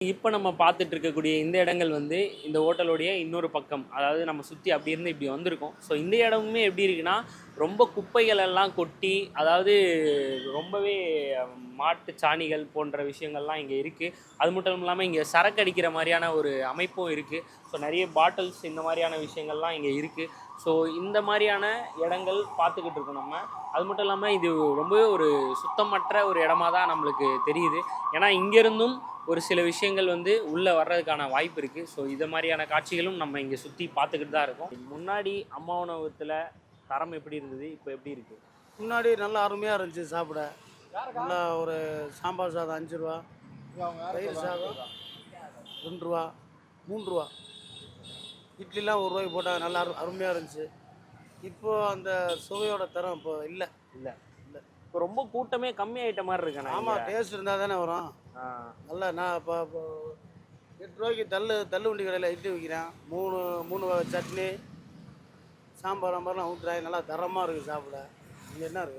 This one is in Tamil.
இப்போ நம்ம பார்த்துட்டு இருக்கக்கூடிய இந்த இடங்கள் வந்து இந்த ஹோட்டலோடைய இன்னொரு பக்கம். அதாவது நம்ம சுற்றி அப்படி இருந்து இப்படி வந்திருக்கோம். ஸோ இந்த இடமுமே எப்படி இருக்குன்னா, ரொம்ப குப்பைகள் எல்லாம் கொட்டி, அதாவது ரொம்பவே மாட்டு சாணிகள் போன்ற விஷயங்கள்லாம் இங்கே இருக்குது. அது மட்டும் இல்லாமல் இங்கே சரக்கு அடிக்கிற மாதிரியான ஒரு அமைப்பும் இருக்குது. ஸோ நிறைய பாட்டில்ஸ் இந்த மாதிரியான விஷயங்கள்லாம் இங்கே இருக்குது. ஸோ இந்த மாதிரியான இடங்கள் பார்த்துக்கிட்டு இருக்கோம் நம்ம. அது மட்டும் இல்லாமல் இது ரொம்பவே ஒரு சுத்தமற்ற ஒரு இடமா தான் நம்மளுக்கு தெரியுது. ஏன்னா இங்கேருந்தும் ஒரு சில விஷயங்கள் வந்து உள்ளே வர்றதுக்கான வாய்ப்பு இருக்குது. ஸோ இது மாதிரியான காட்சிகளும் நம்ம இங்கே சுற்றி பார்த்துக்கிட்டு தான் இருக்கோம். முன்னாடி அம்மா உணவகத்தில் தரம் எப்படி இருந்தது, இப்போ எப்படி இருக்குது? முன்னாடி நல்லா அருமையாக இருந்துச்சு சாப்பிட. நல்லா ஒரு சாம்பார் சாதம் 5 ரூபா, தயிர் சாதம் 2 ரூபா, 3 ரூபா, இட்லிலாம் 1 ரூபாய்க்கு போட்டால் நல்லா அருமையாக இருந்துச்சு. இப்போது அந்த சுவையோட தரம் இப்போ இல்லை. இல்லை இல்லை, இப்போ ரொம்ப கூட்டமே கம்மியாயிட்ட மாதிரி இருக்கேன். ஆமாம், டேஸ்ட் இருந்தால் தானே வரும். நல்லா நான் இப்போ 8 ரூபாய்க்கு தள்ளுவண்டி கடையில் இட்லி விற்கிறேன். 3 வகை சட்னி, சாம்பார் மாதிரிலாம் ஊற்றுறாங்க. நல்லா தரமாக இருக்குது சாப்பிட. இங்கே என்ன இருக்குது?